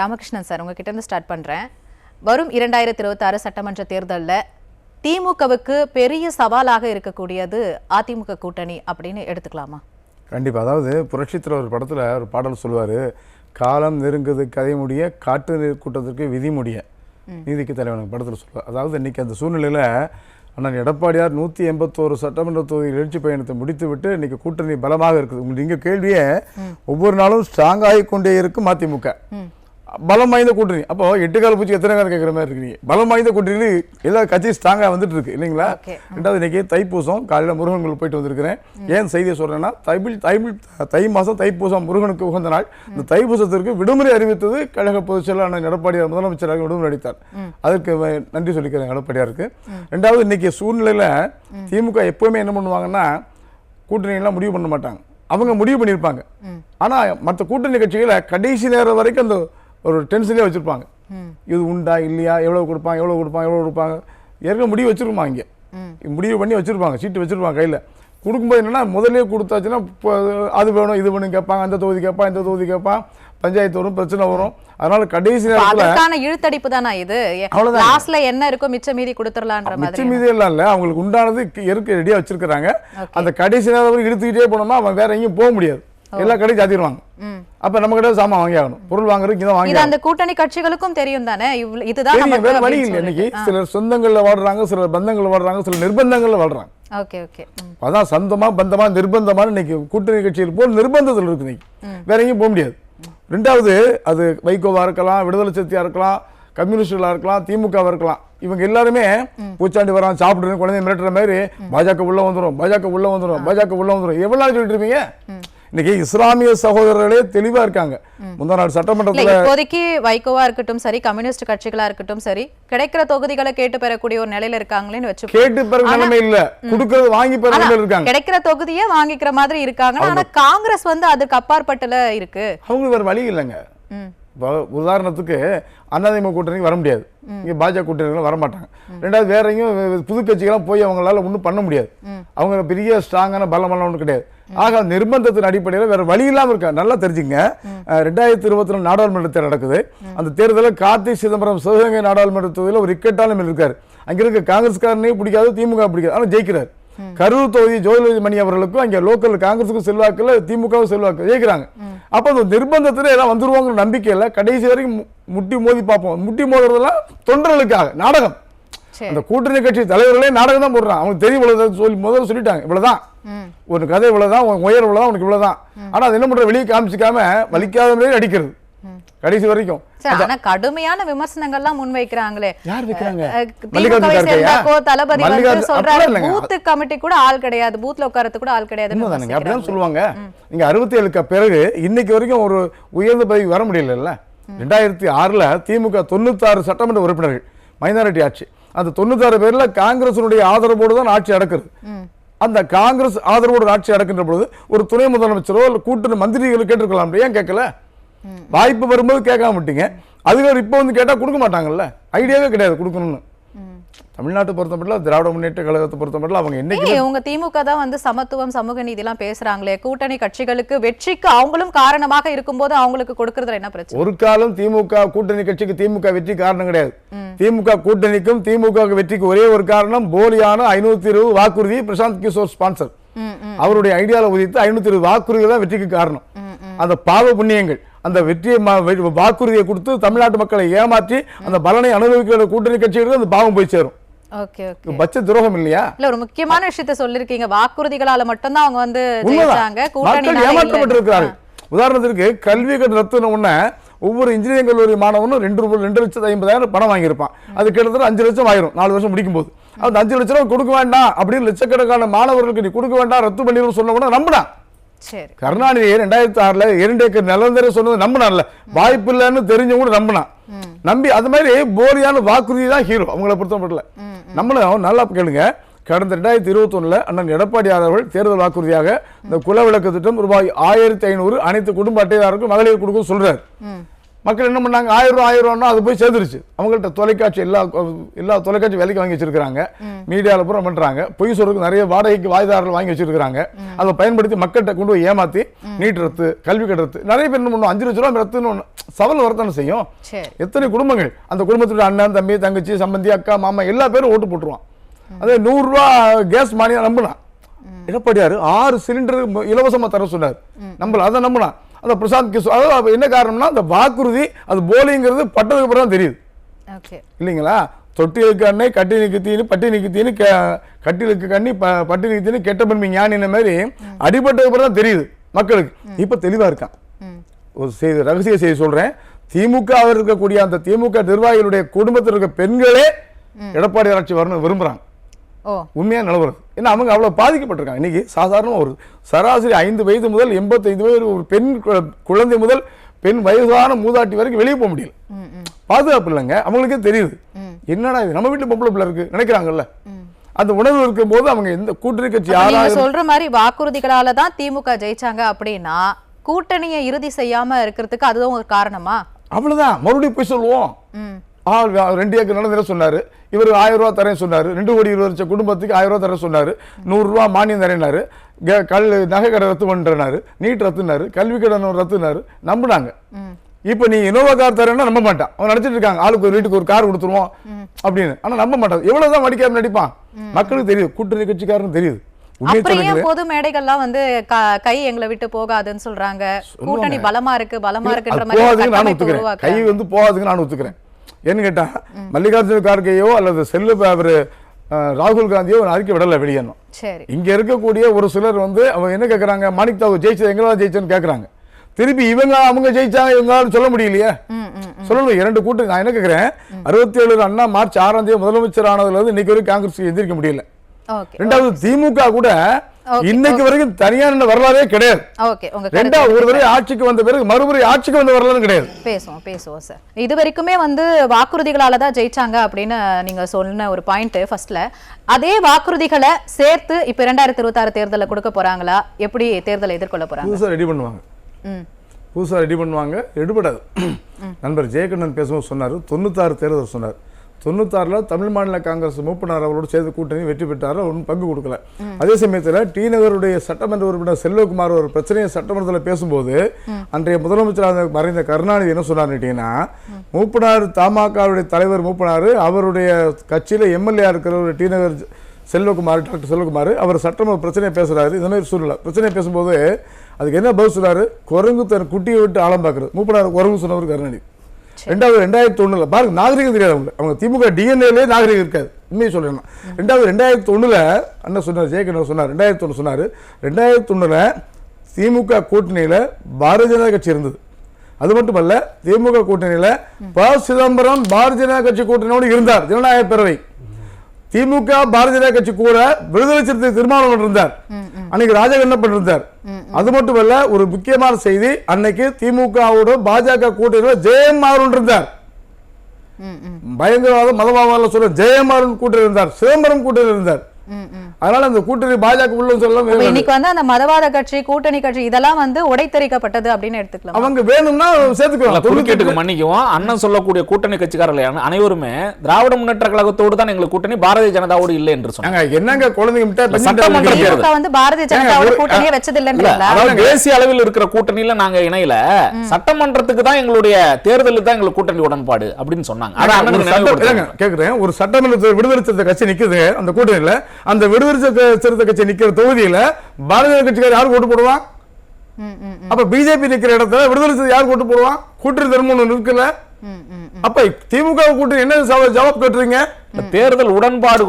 Ramakrishnan sir, உங்ககிட்ட இருந்து start பண்றேன். வரும் 2026 சட்டமன்ற தேர்தலில் திமுகவுக்கு பெரிய சவாலாக இருக்கக்கூடியது அதிமுக கூட்டணி அப்படின்னு எடுத்துக்கலாமா? கண்டிப்பாக. அதாவது புரட்சித்துறை ஒரு படத்தில் ஒரு பாடல் சொல்லுவார், காலம் நெருங்குது கதை முடிய காட்டு கூட்டத்திற்கு விதி முடிய நீதிக்கு தலைவன் படத்தில் சொல்லுவார். அதாவது இன்றைக்கி அந்த சூழ்நிலையில் அண்ணன் எடப்பாடியார் 181 சட்டமன்ற தொகுதி எழுச்சி பயணத்தை முடித்துவிட்டு இன்றைக்கி கூட்டணி பலமாக இருக்குது. உங்களுக்கு இங்கே கேள்வியே ஒவ்வொரு நாளும் ஸ்ட்ராங் ஆகிக்கொண்டே இருக்கும் அதிமுக. பலம் வாய்ந்த கூட்டணி. அப்போ 8 கால் பூச்சி எத்தனை காலம் கேட்குற மாதிரி இருக்கீங்க. பலம் வாய்ந்த கூட்டணி எல்லா கட்சியும் ஸ்ட்ராங்காக வந்துட்டு இருக்கு இல்லைங்களா? ரெண்டாவது இன்னைக்கு தைப்பூசம், காலையில் முருகன் கோயில் போயிட்டு வந்திருக்கிறேன். ஏன் செய்தியை சொல்றேன்னா, தை மாதம் தைப்பூசம் முருகனுக்கு உகந்த நாள். இந்த தைப்பூசத்திற்கு விடுமுறை அறிவித்தது கழக பொதுச் செயலாளர் எடப்பாடியார் முதலமைச்சராக விடுமுறை அளித்தார். அதற்கு நன்றி சொல்லிக்கிறேன் எடப்பாடியாருக்கு. ரெண்டாவது இன்னைக்கு சூழ்நிலையில் திமுக எப்பவுமே என்ன பண்ணுவாங்கன்னா, கூட்டணியெல்லாம் முடிவு பண்ண மாட்டாங்க. அவங்க முடிவு பண்ணியிருப்பாங்க. ஆனால் மற்ற கூட்டணி கட்சிகளை கடைசி நேரம் வரைக்கும் அந்த ஒரு டென்ஷனே வச்சுருப்பாங்க. இது உண்டா இல்லையா, எவ்வளோ கொடுப்பாங்க ஏற்கனவே முடிவு வச்சுருப்பாங்க. இங்கே முடிவு பண்ணி வச்சுருப்பாங்க, சீட்டு வச்சுருப்பாங்க கையில். கொடுக்கும்போது என்னென்னா, முதலே கொடுத்தாச்சுன்னா அது வேணும் இது வேணும் கேட்பாங்க, அந்த தொகுதி கேட்பான் இந்த தொகுதி கேட்பான், பஞ்சாயத்து வரும், பிரச்சனை வரும். அதனால கடைசி நேரத்துல இழுத்தடிப்பு தானே இது. அவ்வளவுதான், லாஸ்ட்ல என்ன இருக்கோ மிச்ச மீதி கொடுத்துடலாம்ன்ற மாதிரி. மிச்ச மீதி எல்லாம் இல்ல, அவங்களுக்கு உண்டானது ரெடியா வச்சிருக்காங்க. அந்த கடைசி நேரம் இழுத்துக்கிட்டே போனோம்னா அவங்க வேற எங்கேயும் போக முடியாது. எல்லா கடையும் சாத்திடுவாங்க. அப்ப நம்ம கிட்ட சாமான் வாங்கி ஆகணும், பொருள் வாங்குறதுக்கு இதான் வாங்கி. அந்த கூட்டணி கட்சிகளுக்கும் தெரியும் தானே, இதுதான் வேற வழி இல்லை. இன்னைக்கு சிலர் சொந்தங்கள்ல வாழ்றாங்க, சிலர் பந்தங்கள்ல வாழ்றாங்க, சிலர் நிர்பந்தங்கள்ல வாழ்றாங்க. அதான் சொந்தமா பந்தமா நிர்பந்தமா இன்னைக்கு கூட்டணி கட்சியில் போல் நிர்பந்தத்தில் இருக்கு. இன்னைக்கு வேற எங்கேயும் போக முடியாது. ரெண்டாவது, அது வைகோவா இருக்கலாம், விடுதலை சக்தியா இருக்கலாம், கம்யூனிஸ்டுகளா இருக்கலாம், திமுகவா இருக்கலாம். இவங்க எல்லாருமே பூச்சாண்டி வரான் சாப்பிட்டு குழந்தை மிரட்டுற மாதிரி பாஜக உள்ள வந்துடும், பாஜக உள்ள வந்துடும், பாஜக உள்ள வந்துடும் எவ்வளவு நாள் சொல்லிட்டு இருப்பீங்க? இன்னைக்கு இஸ்லாமிய சகோதரர்களே தெளிவா இருக்காங்க. முந்தா நாள் சட்டமன்றத்தில் இப்போதைக்கு வைகோவா இருக்கட்டும் சரி, கம்யூனிஸ்ட் கட்சிகளா இருக்கட்டும் சரி, கிடைக்கிற தொகுதிகளை கேட்டு பெறக்கூடிய ஒரு நிலையில இருக்காங்களேன்னு வச்சு கேட்டு பெற நிலைமை இல்ல, கொடுக்கறது வாங்கி பெற நிலையில இருக்காங்க. கிடைக்கிற தொகுதியை வாங்கிக்கிற மாதிரி இருக்காங்க. ஆனா காங்கிரஸ் அதுக்கு அப்பாற்பட்டல இருக்கு. அவங்களுக்கு வேற வழி இல்லைங்க. உதாரணத்துக்கு அதிமுக கூட்டணிக்கு வர முடியாது, இங்க பாஜக கூட்டணிகள் வர மாட்டாங்க. ரெண்டாவது வேற எங்கேயும் புது கட்சிகள்லாம் போய் அவங்களால ஒன்றும் பண்ண முடியாது. அவங்க பெரிய ஸ்ட்ராங்கான பலமெல்லாம் ஒன்றும் கிடையாது. ஆக நிர்பந்தத்தின் அடிப்படையில் வேற வழி இல்லாமல் இருக்கா. நல்லா தெரிஞ்சுங்க, 2024 நாடாளுமன்ற தேர்தல் நடக்குது. அந்த தேர்தலில் கார்த்திக் சிதம்பரம் சிவகங்கை நாடாளுமன்ற தொகுதியில் ஒரு இக்கட்டான இருக்காரு. அங்க இருக்க காங்கிரஸ்காரனே பிடிக்காது, திமுக பிடிக்காது, ஆனால் ஜெயிக்கிறார். கரூர் தொகுதி ஜோதிலட்சுமி மணி அவர்களுக்கும் அங்கே லோக்கல் காங்கிரஸுக்கும் செல்வாக்குல, திமுகவும் செல்வாக்கு, ஜெயிக்கிறாங்க. அப்போ அந்த நிர்பந்தத்தில் எல்லாம் வந்துருவாங்கிற நம்பிக்கையில் கடைசி வரைக்கும் முட்டி மோதி பார்ப்போம். முட்டி மோதுறதெல்லாம் தொண்டர்களுக்காக நாடகம். அந்த கூட்டணி கட்சி தலைவர்களே நாடகம் தான் போடுறான். அவங்க தெரியும், முதல்ல சொல்லிட்டாங்க இவ்வளவுதான், ஒரு கதை இவ்வளவுதான், உயர் இவ்வளவுதான், உனக்கு இவ்வளவுதான். ஆனா அது என்ன பண்ற, வெளியே காமிச்சிக்காம வலிக்காத மாதிரி அடிக்கிறது கடைசி வரைக்கும். கடுமையான விமர்சனங்கள்லாம் முன்வைக்கிறாங்களே, யார் வைக்கிறாங்க? தளபதி சொல்றாரு பூத் கமிட்டி கூட ஆள் கிடையாது, பூத்ல உட்காரத்து கூட ஆள் கிடையாது அப்படிதான் சொல்லுவாங்க. நீங்க 67க்கு பிறகு இன்னைக்கு வரைக்கும் ஒரு உயர்ந்த பதவி வர முடியல. 2006ல் திமுக 96 சட்டமன்ற உறுப்பினர்கள், மைனாரிட்டி ஆட்சி. அந்த 96 பேர்ல காங்கிரசினுடைய ஆதரவோடு தான் ஆட்சி நடக்குது. அந்த காங்கிரஸ் ஆதரவோடு ஆட்சி நடக்கின்ற பொழுது ஒரு துணை முதலமைச்சரோ கூட்டணி மந்திரிகள் கேட்டிருக்கலாம், ஏன் கேட்கல? வாய்ப்பு வரும்போது கேட்காம விட்டீங்க. அதுவே இப்ப கேட்டா கொடுக்க மாட்டாங்கல்ல, ஐடியாவே கிடையாது கொடுக்கணும்னு. தமிழ்நாட்டை பொறுத்தமட்டில், திராவிட முன்னேற்ற கழகத்தை பொறுத்தமட்டில் அவங்க என்னைக்கு உங்க திமுக தான் சமத்துவம் சமூக நீதி எல்லாம் பேசுறாங்களே, கூட்டணி கட்சிகளுக்கு வெற்றிக்கு அவங்களும் காரணமாக இருக்கும்போது அவங்களுக்கு கொடுக்கறதுல என்ன பிரச்சனை? ஒரு காலம் திமுக கூட்டணி கட்சிக்கு திமுக வெற்றி காரணம் கிடையாது. திமுக கூட்டணிக்கும் திமுக வெற்றிக்கு ஒரே ஒரு காரணம், போலியான 520 வாக்குறுதி. பிரசாந்த் கிஷோர் ஸ்பான்சர், அவருடைய ஐடியால உதித்து 520 வாக்குறுதி தான் வெற்றிக்கு காரணம். அந்த பாவ புண்ணியங்கள், அந்த வெற்றியை வாக்குறுதியை கொடுத்து தமிழ்நாட்டு மக்களை ஏமாற்றி அந்த பலனை அனுபவிக்கிற கூட்டணி கட்சிகளுக்கு அந்த பாவம் போய் சேரும். பட்ச துரோகம் இல்லையா? இல்ல, ஒரு முக்கியமான விஷயத்தை சொல்லிருக்கீங்க, வாக்குறுதிகளால மட்டும்தான் அவங்க ஏமாற்றப்பட்டிருக்கிறார்கள். உதாரணத்திற்கு கல்வி ரத்துன உடனே ஒவ்வொரு இன்ஜினியரிங் கல்லூரி மாணவனும் 2,50,000 பணம் வாங்கியிருப்பான். அது கிட்டத்தட்ட 5 லட்சம் ஆயிரும் 4 வருஷம் முடிக்கும் போது. அந்த 5 லட்சம் ரூபாய் கொடுக்க வேண்டாம் அப்படின்னு லட்சக்கணக்கான மாணவர்களுக்கு நீ கொடுக்க வேண்டாம், ரத்து பண்ணிடும் சொன்ன உடனே நம்பினான். கருணாநிதி 2006ல் 2 ஏக்கர் நிலம் சொன்னது நம்பினான்ல, வாய்ப்பு இல்லைன்னு தெரிஞ்ச கூட நம்பினான். நம்பி அது மாதிரி போலியான வாக்குறுதி தான் ஹீரோ அவங்களை பொறுத்தப்படல. நம்மளும் நல்லா கேளுங்க, கடந்த 2021ல் அண்ணன் எடப்பாடியார் அவர்கள் தேர்தல் வாக்குறுதியாக இந்த குலவிளக்கு திட்டம் ரூபாய் 1500 அனைத்து குடும்ப அட்டைதாரருக்கும் மகளிர் கொடுக்க சொல்றாரு. மக்கள் என்ன பண்ணாங்க, 1000 ரூபான்னா அது போய் சேர்ந்துருச்சு. அவங்கள்ட்ட தொலைக்காட்சி எல்லா தொலைக்காட்சி வேலைக்கு வாங்கி வச்சிருக்காங்க, மீடியாவில் பூரா பண்றாங்க. பொய் சொல்றதுக்கு நிறைய வாடகைக்கு வாய்தாரர்கள் வாங்கி வச்சிருக்காங்க. அதை பயன்படுத்தி மக்கள்கிட்ட கொண்டு போய் ஏமாத்தி நீட் ரத்து, கல்வி கட்டத்து. நிறைய பேர் என்ன பண்ணுவோம், 5 லட்ச ரூபா ரத்துன்னு சவால் வரத்தானே செய்யும். எத்தனை குடும்பங்கள், அந்த குடும்பத்தோட அண்ணன், தம்பி, தங்கச்சி, சம்பந்தி, அக்கா, மாமா எல்லா பேரும் ஓட்டு போட்டுருவான். அதே 100 ரூபா கேஸ் மானியம் நம்பினான். எடப்பாடியார் 6 சிலிண்டர் இலவசமா தர சொன்னார், நம்பல. அதை நம்பினான். அந்த பிரசாந்த் கிஷோர், அதாவது என்ன காரணம்னா அந்த வாக்குறுதி அது போலிங்கிறது பட்டதுக்கு அப்புறம் தான் தெரியுது இல்லைங்களா. தொட்டிலுக்கு அன்னை கட்டிலுக்கு தீனி பட்டினிக்கு தீனி, கட்டிலுக்கு கண்ணி பட்டினிக்கு தீனி, கெட்ட பண்பு ஞானின மாதிரி அடிபட்டதுக்கு அப்புறம் தான் தெரியுது மக்களுக்கு. இப்ப தெளிவா இருக்கான். ஒரு செய்தி, ரகசிய செய்தி சொல்றேன். திமுக இருக்கக்கூடிய அந்த திமுக நிர்வாகிகளுடைய குடும்பத்தில் இருக்க பெண்களே எடப்பாடி ஆட்சி வரணும் விரும்புறாங்க. உண்மையா நிலவரம். ஏன்னா அவங்க அவ்வளவு பாதிக்கப்பட்டிருக்காங்க. இன்னைக்கு சாதாரண ஒரு சராசரி 5 வயது முதல் 85 வயது ஒரு பெண் குழந்தை முதல் பெண் வயதான மூதாட்டி வரைக்கும் வெளியே போக முடியல. பாதுகாப்பு இல்லைங்க. அவங்களுக்கே தெரியுது, என்னடா இது நம்ம வீட்டுல பொம்பளை பிள்ளை இருக்கு நினைக்கிறாங்கல்ல. அந்த உணர்வு இருக்கும் போது அவங்க எந்த கூட்டணி கட்சி சொல்ற மாதிரி வாக்குறுதிகளால தான் திமுக ஜெயிச்சாங்க அப்படின்னா கூட்டணியை இறுதி செய்யாம இருக்கிறதுக்கு அதுதான் ஒரு காரணமா? அவ்வளவுதான். மறுபடியும் போய் சொல்லுவோம். 2 ஏக்கர் நடந்துற சொன்னாரு, இவர் 1000 ரூபாய் தரேன் சொன்னாரு, 2 கோடி 20 லட்சம் குடும்பத்துக்கு 1000 ரூபாய் தரேன் சொன்னாரு, 100 ரூபாய் மானியம் தரேனாரு, நகை கடை ரத்து பண்றாரு, நீட் ரத்துனாரு, கல்வி கடன் ரத்துனாரு, நம்பினாங்க. இப்ப நீ இனோவா கார் தரேன்னா நம்ப மாட்டான். அவன் நடிச்சிட்டு இருக்காங்க, ஆளுக்கு ஒரு வீட்டுக்கு ஒரு கார் கொடுத்துருவோம் அப்படின்னு. ஆனா நம்ப மாட்டான். எவ்வளவுதான் மடிக்காம நடிப்பான், மக்களுக்கு தெரியுது, கூட்டணி கட்சிக்காரன்னு தெரியுது. பொது மேடைகள்லாம் வந்து கை எங்களை விட்டு போகாதுன்னு சொல்றாங்க, கூட்டணி பலமா இருக்குன்ற மாதிரி கை வந்து போகாதுன்னு நான் ஒத்துக்கிறேன். ஏன்னு கேட்டா மல்லிகார்ஜுன கார்கேயோ அல்லது ராகுல் காந்தியோ ஒரு அறிக்கை விடல வெளியேனும். இங்க இருக்கக்கூடிய ஒரு சிலர் வந்து அவங்க என்ன கேட்கறாங்க, மாணிக் தாகூர் ஜெயிச்சது எங்களால ஜெயிச்சேன்னு கேட்கறாங்க. திருப்பி அவங்க ஜெயிச்சாங்க இவங்களால சொல்ல முடியலையே, சொல்லணும். 2 கூட்டணி. நான் என்ன கேட்கிறேன், 67 அண்ணா மார்ச் 6ஆம் தேதி முதலமைச்சர் ஆனதுல இருந்து இன்னைக்கு வரைக்கும் காங்கிரஸ் எந்திரிக்க முடியல. ரெண்டாவது திமுக கூட இன்னைக்கு வரைக்கும் தனியான வரலாறே கிடையாது. ரெண்டாவது ஒரு தடவை ஆட்சிக்கு வந்த பிறகு மறுமுறை ஆட்சிக்கு வந்த வரலாறு கிடையாது. பேசுவோம் சார். இது வரைக்குமே வந்து வாக்குறுதிகளால தான் ஜெயிச்சாங்க அப்படின்னு நீங்க சொன்ன ஒரு பாயிண்ட் ஃபர்ஸ்ட்ல. அதே வாக்குறுதிகளை சேர்த்து இப்ப 2026 தேர்தலை கொடுக்க போறாங்களா? எப்படி தேர்தலை எதிர்கொள்ள போறாங்க? புதுசா ரெடி பண்ணுவாங்க. எடுபடாது. நண்பர் ஜெயகண்ணன் பேசும்போது சொன்னாரு 96 தேர்தல் சொன்னார். 96ல தமிழ் மாநில காங்கிரஸ் மூப்பனார் அவரோடு சேர்ந்து கூட்டணி வெற்றி பெற்றார். ஒன்றும் பங்கு கொடுக்கல. அதே சமயத்தில் டி நகருடைய சட்டமன்ற உறுப்பினர் செல்வகுமார் ஒரு பிரச்சனையை சட்டமன்றத்தில் பேசும்போது அன்றைய முதலமைச்சராக மறைந்த கருணாநிதி என்ன சொன்னார் கேட்டீங்கன்னா, மூப்பனார் தமாகவுடைய தலைவர் மூப்பனார் அவருடைய கட்சியில எம்எல்ஏ இருக்கிற டி நகர் செல்வகுமார், டாக்டர் செல்வகுமார் அவர் சட்டமன்ற பிரச்சனையை பேசுறாரு. இந்த மாதிரி சூழ்நிலை பிரச்சனையை பேசும்போது அதுக்கு என்ன பதில் சொல்றாரு, குரங்கு தன் குட்டியை விட்டு ஆழம் பார்க்கறது. மூப்பனார் குரங்கு சொன்னவர் கருணாநிதி. 2001 பாருங்க, நாகரிகம் தெரியாது அவங்க திமுக டிஎன்ஏலே நாகரிகம் இருக்காது. உண்மையை சொல்றேன். 2001 அண்ணன் சொன்னார், ஜெயகண்ணன் சொன்னார், 2001 சொன்னாரு. 2001 திமுக கூட்டணியில பாரதிய ஜனதா கட்சி இருந்தது. அது மட்டுமல்ல, திமுக கூட்டணியில ப. சிதம்பரம் பாரதிய ஜனதா கட்சி கூட்டணியோடு இருந்தார். ஜனநாயக பேரவை திமுக பாரதிய ஜனதா கட்சி கூட விடுதலை சிறுத்தை திருமாவளவன் இருந்தார், அன்னைக்கு ராஜகண்ணப்பன் இருந்தார். அது மட்டுமல்ல, ஒரு முக்கியமான செய்தி, அன்னைக்கு திமுகவோட பாஜக கூட்டணியில் ஜெயமாறன் இருந்தார். பயங்கரவாத மதவாத சொல்ல ஜெயமாறன் கூட்டணி இருந்தார், சிதம்பரம் கூட்டணி இருந்தார். அதனால அந்த கூட்டணி பாஜக உள்ள சொல்லலாம். இன்னைக்கு வந்து அந்த மதவாத கட்சி கூட்டணி கட்சி இதெல்லாம் வந்து உடைத்தறிக்கப்பட்டது அப்படின்னு எடுத்துக்கலாம். அவங்க வேணும்னா சேர்த்துக்கலாம். குறுக்கீட்டுக்கு மன்னிக்குவோம். அண்ணன் சொல்லக்கூடிய கூட்டணி கட்சிக்காரர்கள் அனைவருமே திராவிட முன்னேற்ற கழகத்தோடு தான் எங்களுக்கு கூட்டணி, பாரதிய ஜனதாவோடு இல்லை என்று சொன்னாங்க. என்னங்க குழந்தைங்க சட்டமன்ற தேர்தல் வந்து பாரதிய ஜனதாவோட கூட்டணியே வச்சது இல்லைன்றீங்களா? தேசிய அளவில் இருக்கிற கூட்டணியில நாங்க இணையில, சட்டமன்றத்துக்கு தான் எங்களுடைய தேர்தலுக்கு தான் எங்களுக்கு கூட்டணி உடன்பாடு அப்படின்னு சொன்னாங்க. கேக்குறேன், ஒரு சட்டமன்ற விடுதலை சிறுத்தை கட்சி நிக்குது அந்த கூட்டணியில, அந்த விடுதலை சிறுத்தை கட்சி நிக்கிற தொகுதியில பாரதிய கட்சிக்காரர் யாருக்கு ஓட்டு போடுவான்? அப்ப பிஜேபி நிக்கிற இடத்துல விடுதலை சிறுத்தை யாருக்கு ஓட்டு போடுவான்? கூட்டணி தர்மம் இருக்குல்ல. அப்ப திமுக கூட்டணி என்ன ஜவாப் கேட்டுறீங்க? தேர்தல் உடன்பாடு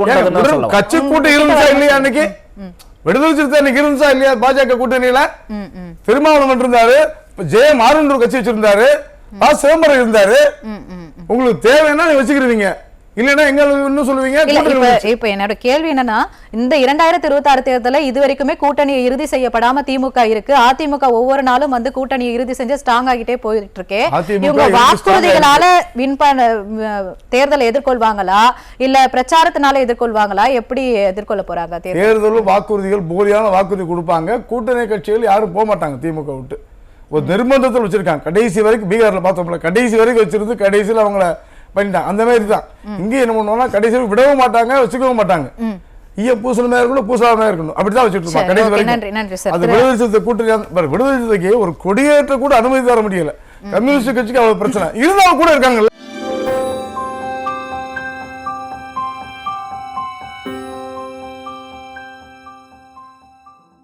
கட்சி கூட்டணி இருந்துச்சா இல்லையா? அன்னைக்கு விடுதலை சிறுத்தை அன்னைக்கு இருந்துச்சா இல்லையா? பாஜக கூட்டணியில திருமாவளவன் இருந்தாரு, ஜெயமாறன் கட்சி வச்சிருந்தாரு, சிதம்பரம் இருந்தாரு. உங்களுக்கு தேவைன்னா வச்சுக்கிறீங்க, இல்லனா எங்க இன்னும் சொல்லுவீங்க. இப்ப என்னோட கேள்வி என்னன்னா, இந்த 2026 தேர்தல இதுவரைக்குமே கூட்டணியை இறுதி செய்யப்படாம திமுக இருக்கு. அதிமுக ஒவ்வொரு நாளும் வந்து கூட்டணியை இறுதி செஞ்சு ஸ்ட்ராங் ஆகிட்டே போயிட்டு இருக்கு. இவங்க வாக்குறுதிகளால தேர்தலை எதிர்கொள்வாங்களா இல்ல பிரச்சாரத்தினால எதிர்கொள்வாங்களா? எப்படி எதிர்கொள்ள போறாங்க? தேர்தலும் வாக்குறுதிகள் போலியான வாக்குறுதி கொடுப்பாங்க. கூட்டணி கட்சிகள் யாரும் போக மாட்டாங்க திமுக விட்டு. ஒரு நிர்பந்தத்தில் வச்சிருக்காங்க. கடைசி வரைக்கும் பீகார்ல பார்த்தோம்ல, கடைசி வரைக்கும் வச்சிருந்து கடைசியில் அவங்கள பண்ணிட்டாங்க. அந்த மாதிரி தான் இங்கே என்ன பண்ணுவோம்னா கடைசியில் விடவும் மாட்டாங்க, வச்சுக்கவும் மாட்டாங்க. பூசணமே இருக்கணும், பூசாமே இருக்கணும், அப்படிதான் வச்சுட்டு இருப்பாங்க கடைசி வரைக்கும். அது விடுதலை சிறுத்தை கூட்டணி, விடுதலை சிறுத்தைக்கு ஒரு கொடியேற்ற கூட அனுமதி தர முடியல. கம்யூனிஸ்ட் கட்சிக்கு அவ்வளவு பிரச்சனை இருந்தாலும் கூட இருக்காங்கல்ல.